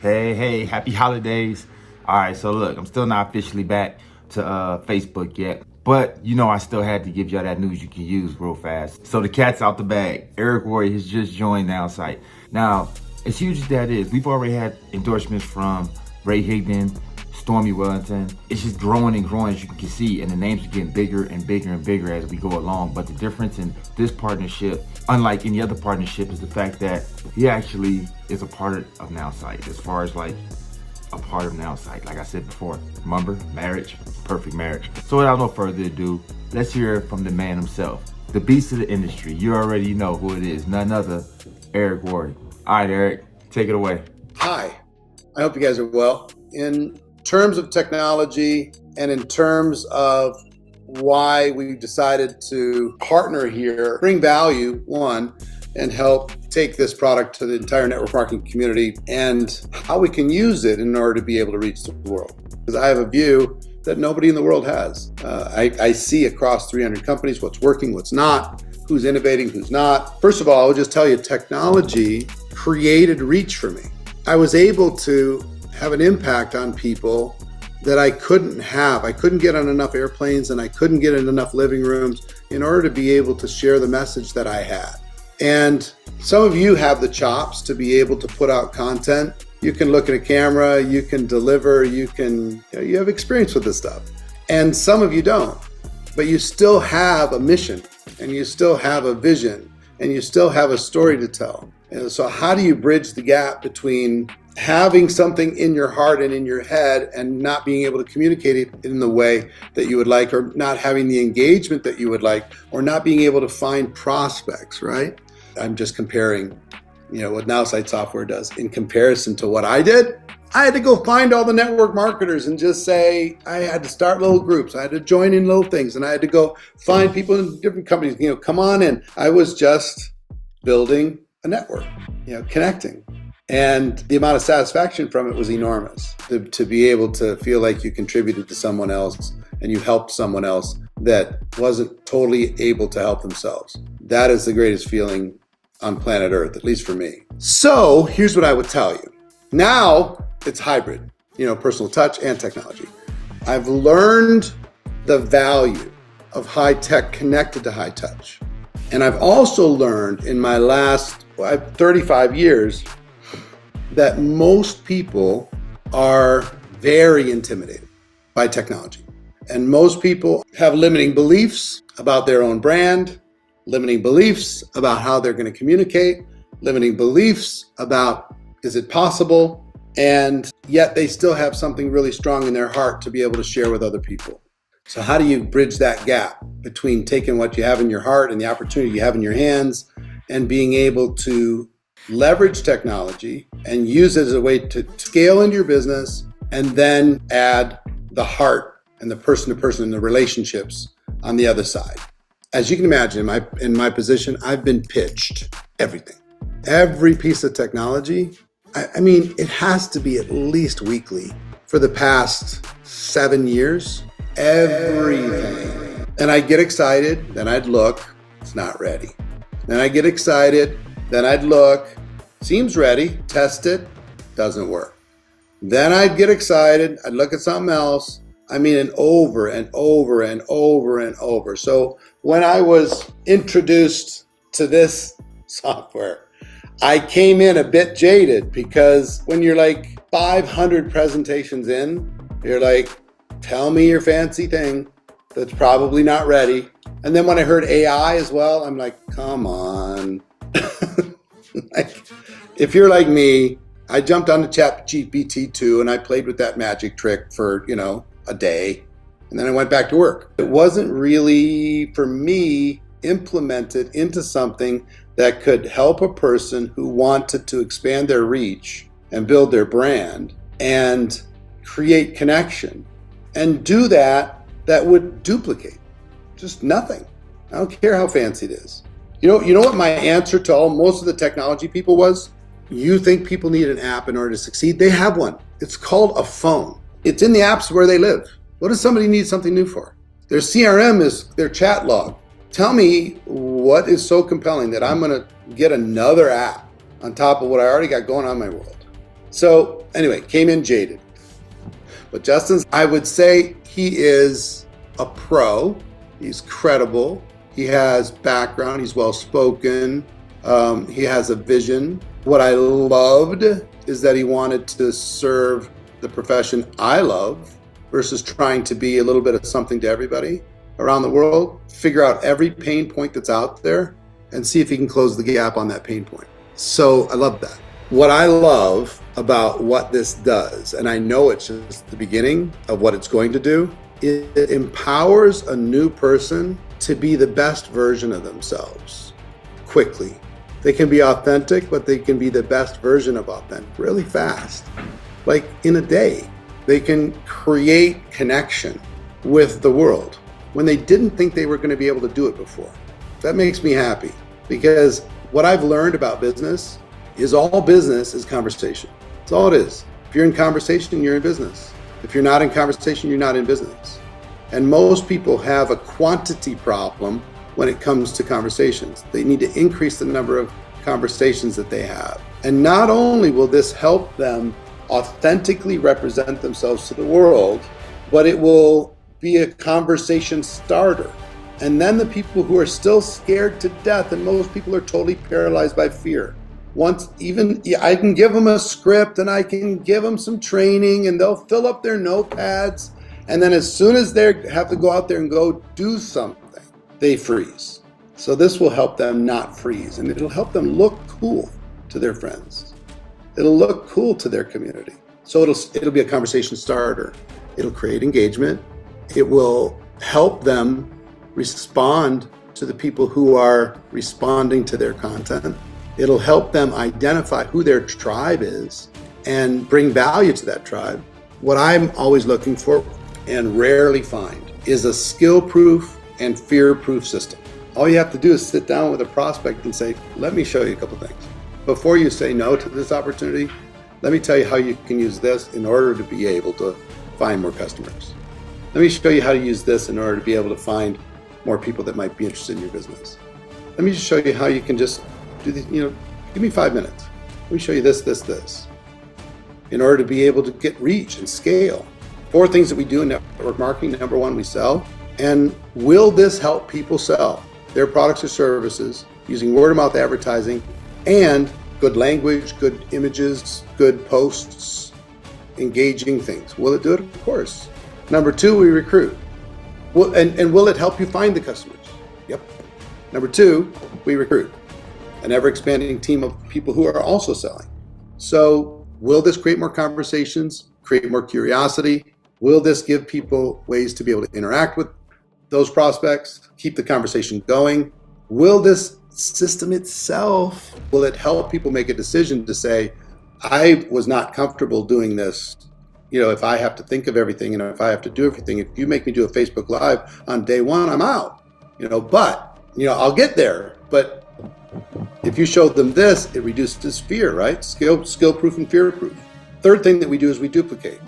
Hey, happy holidays. All right, so look, I'm still not officially back to Facebook yet, but I still had to give y'all that news you can use real fast. So the cat's out the bag. Eric Worre has just joined Nowsite. Now, as huge as that is, we've already had endorsements from Ray Higdon, Stormy Wellington. It's just growing and growing, as you can see, and the names are getting bigger and bigger and bigger as we go along. But the difference in this partnership, unlike any other partnership, is the fact that he actually is a part of Nowsite, as far as like a part of Nowsite. Like I said before, remember, marriage, perfect marriage. So without no further ado, let's hear from the man himself, the beast of the industry. You already know who it is, none other, Eric Worre. All right, Eric, take it away. Hi, I hope you guys are well. In terms of technology and in terms of why we decided to partner here, bring value, one, and help take this product to the entire network marketing community and how we can use it in order to be able to reach the world. Because I have a view that nobody in the world has. I see across 300 companies what's working, what's not, who's innovating, who's not. First of all, I'll just tell you, technology created reach for me. I was able to have an impact on people that I couldn't have. I couldn't get on enough airplanes and I couldn't get in enough living rooms in order to be able to share the message that I had. And some of you have the chops to be able to put out content. You can look at a camera, you can deliver, you have experience with this stuff. And some of you don't, but you still have a mission and you still have a vision and you still have a story to tell. And so how do you bridge the gap between having something in your heart and in your head and not being able to communicate it in the way that you would like, or not having the engagement that you would like, or not being able to find prospects, right? I'm just comparing, what Nowsite software does in comparison to what I did. I had to go find all the network marketers and just say, I had to start little groups. I had to join in little things and I had to go find people in different companies, come on in. I was just building a network, connecting. And the amount of satisfaction from it was enormous. To be able to feel like you contributed to someone else and you helped someone else that wasn't totally able to help themselves. That is the greatest feeling on planet Earth, at least for me. So here's what I would tell you. Now it's hybrid, personal touch and technology. I've learned the value of high tech connected to high touch. And I've also learned in my last 35 years that most people are very intimidated by technology. And most people have limiting beliefs about their own brand, limiting beliefs about how they're going to communicate, limiting beliefs about, is it possible? And yet they still have something really strong in their heart to be able to share with other people. So how do you bridge that gap between taking what you have in your heart and the opportunity you have in your hands and being able to leverage technology and use it as a way to scale into your business and then add the heart and the person to person and the relationships on the other side? As you can imagine, in my position, I've been pitched everything. Every piece of technology, it has to be at least weekly for the past 7 years. Everything. And I'd get excited, then I'd look, it's not ready. Then I get excited, then I'd look, seems ready, test it, doesn't work. Then I'd get excited, I'd look at something else, and over and over and over and over. So when I was introduced to this software, I came in a bit jaded because when you're like 500 presentations in, you're like, tell me your fancy thing that's probably not ready. And then when I heard AI as well, I'm like, come on. If you're like me, I jumped onto ChatGPT 2 and I played with that magic trick for, a day. And then I went back to work. It wasn't really, for me, implemented into something that could help a person who wanted to expand their reach and build their brand and create connection and do that would duplicate just nothing. I don't care how fancy it is. You know what my answer to most of the technology people was? You think people need an app in order to succeed? They have one. It's called a phone. It's in the apps where they live. What does somebody need something new for? Their CRM is their chat log. Tell me what is so compelling that I'm going to get another app on top of what I already got going on in my world. So anyway, came in jaded. But Justin's, I would say he is a pro. He's credible. He has background. He's well-spoken. He has a vision. What I loved is that he wanted to serve the profession I love versus trying to be a little bit of something to everybody around the world. Figure out every pain point that's out there and see if he can close the gap on that pain point. So I love that. What I love about what this does, and I know it's just the beginning of what it's going to do, it empowers a new person to be the best version of themselves quickly. They can be authentic, but they can be the best version of authentic really fast. Like in a day, they can create connection with the world when they didn't think they were going to be able to do it before. That makes me happy because what I've learned about business is all business is conversation. That's all it is. If you're in conversation, you're in business. If you're not in conversation, you're not in business. And most people have a quantity problem when it comes to conversations. They need to increase the number of conversations that they have. And not only will this help them authentically represent themselves to the world, but it will be a conversation starter. And then the people who are still scared to death, and most people are totally paralyzed by fear. I can give them a script and I can give them some training and they'll fill up their notepads. And then as soon as they have to go out there and go do something, they freeze. So this will help them not freeze, and it'll help them look cool to their friends. It'll look cool to their community. So it'll be a conversation starter. It'll create engagement. It will help them respond to the people who are responding to their content. It'll help them identify who their tribe is and bring value to that tribe. What I'm always looking for and rarely find is a skill-proof and fear-proof system. All you have to do is sit down with a prospect and say, let me show you a couple things. Before you say no to this opportunity, let me tell you how you can use this in order to be able to find more customers. Let me show you how to use this in order to be able to find more people that might be interested in your business. Let me just show you how you can just do this, give me 5 minutes. Let me show you this, in order to be able to get reach and scale. 4 things that we do in network marketing. Number 1, we sell. And will this help people sell their products or services using word of mouth advertising and good language, good images, good posts, engaging things? Will it do it? Of course. Number 2, we recruit. And will it help you find the customers? Yep. Number 2, we recruit an ever-expanding team of people who are also selling. So will this create more conversations, create more curiosity? Will this give people ways to be able to interact with those prospects, keep the conversation going? Will this system itself, will it help people make a decision to say, I was not comfortable doing this, if I have to think of everything and if I have to do everything, if you make me do a Facebook Live on day 1, I'm out, but I'll get there. But if you show them this, it reduces fear, right? Skill-proof and fear-proof. Third thing that we do is we duplicate.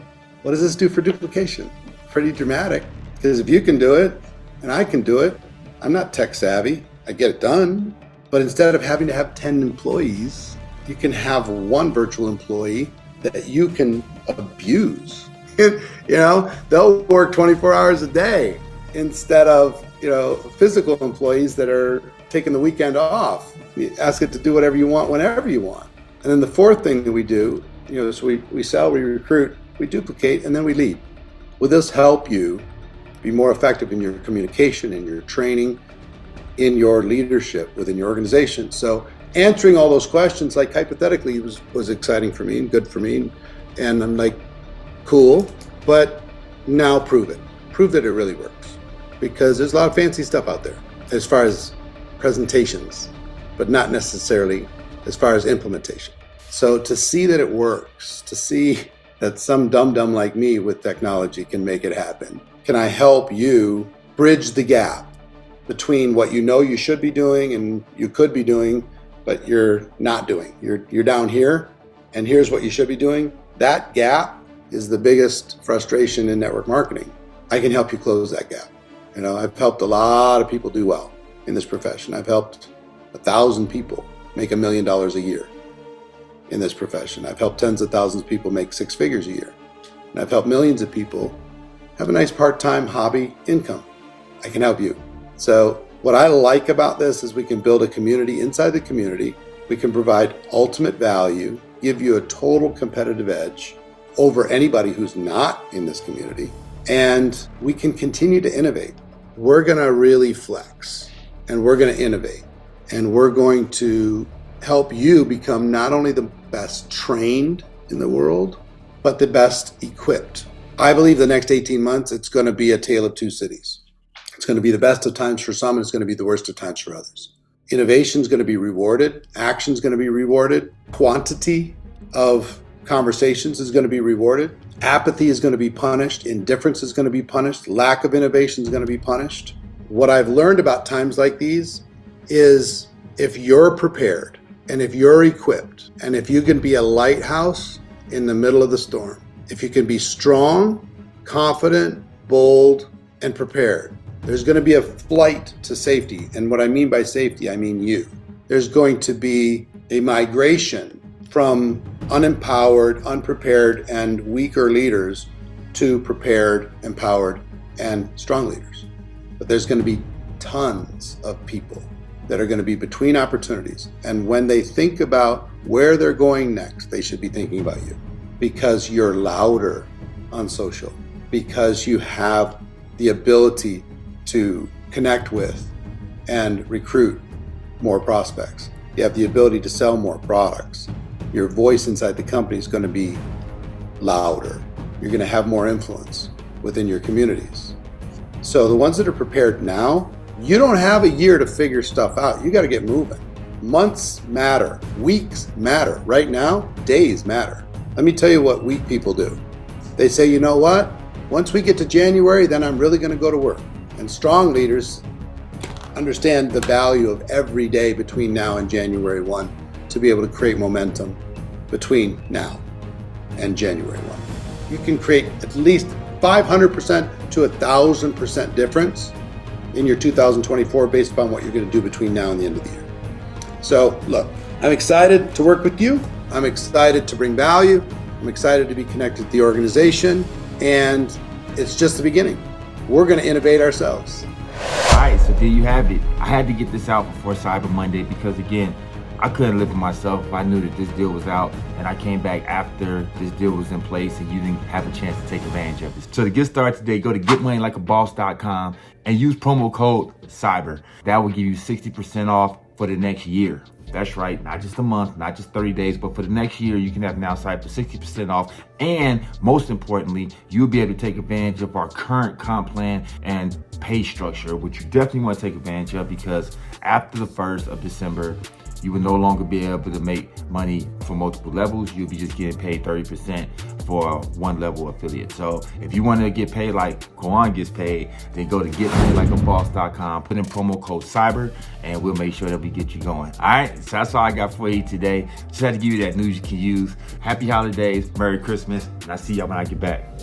What does this do for duplication? Pretty dramatic, because if you can do it and I can do it, I'm not tech savvy, I get it done. But instead of having to have 10 employees, you can have 1 virtual employee that you can abuse. They'll work 24 hours a day instead of, physical employees that are taking the weekend off. You ask it to do whatever you want, whenever you want. And then the 4th thing that we do, so we sell, we recruit, we duplicate, and then we lead. Will this help you be more effective in your communication, in your training, in your leadership within your organization? So answering all those questions, like hypothetically, was exciting for me and good for me. And I'm like, cool, but now prove it. Prove that it really works. Because there's a lot of fancy stuff out there as far as presentations, but not necessarily as far as implementation. So to see that it works, to see that some dum-dum like me with technology can make it happen, can I help you bridge the gap between what you should be doing and you could be doing, but you're not doing? You're down here, and here's what you should be doing. That gap is the biggest frustration in network marketing. I can help you close that gap. I've helped a lot of people do well in this profession. I've helped 1,000 people make $1 million a year. in this profession. I've helped tens of thousands of people make 6 figures a year. And I've helped millions of people have a nice part-time hobby income. I can help you. So what I like about this is we can build a community inside the community. We can provide ultimate value, give you a total competitive edge over anybody who's not in this community. And we can continue to innovate. We're going to really flex, and we're going to innovate, and we're going to help you become not only the best trained in the world, but the best equipped. I believe the next 18 months, it's going to be a tale of two cities. It's going to be the best of times for some, and it's going to be the worst of times for others. Innovation is going to be rewarded. Action is going to be rewarded. Quantity of conversations is going to be rewarded. Apathy is going to be punished. Indifference is going to be punished. Lack of innovation is going to be punished. What I've learned about times like these is if you're prepared and if you're equipped and if you can be a lighthouse in the middle of the storm, if you can be strong, confident, bold, and prepared, there's going to be a flight to safety. And what I mean by safety, I mean you. There's going to be a migration from unempowered, unprepared, and weaker leaders to prepared, empowered, and strong leaders. But there's going to be tons of people that are going to be between opportunities. And when they think about where they're going next, they should be thinking about you because you're louder on social, because you have the ability to connect with and recruit more prospects. You have the ability to sell more products. Your voice inside the company is going to be louder. You're going to have more influence within your communities. So the ones that are prepared now, you don't have a year to figure stuff out. You got to get moving. Months matter. Weeks matter. Right now, days matter. Let me tell you what weak people do. They say, you know what? Once we get to January, then I'm really going to go to work. And strong leaders understand the value of every day between now and January 1 to be able to create momentum between now and January 1. You can create at least 500% to 1,000% difference in your 2024 based upon what you're going to do between now and the end of the year. So look, I'm excited to work with you. I'm excited to bring value. I'm excited to be connected to the organization. And it's just the beginning. We're going to innovate ourselves. All right, so there you have it. I had to get this out before Cyber Monday because, again, I couldn't live with myself if I knew that this deal was out and I came back after this deal was in place and you didn't have a chance to take advantage of it. So to get started today, go to getmoneylikeaboss.com and use promo code CYBER. That will give you 60% off for the next year. That's right, not just a month, not just 30 days, but for the next year, you can have Nowsite for 60% off. And most importantly, you'll be able to take advantage of our current comp plan and pay structure, which you definitely want to take advantage of because after the 1st of December, you will no longer be able to make money for multiple levels. You'll be just getting paid 30% for one level affiliate. So if you want to get paid like Kwan gets paid, then go to getmoneylikeaboss.com, put in promo code CYBER, and we'll make sure that we get you going. All right, so that's all I got for you today. Just had to give you that news you can use. Happy holidays, Merry Christmas, and I'll see y'all when I get back.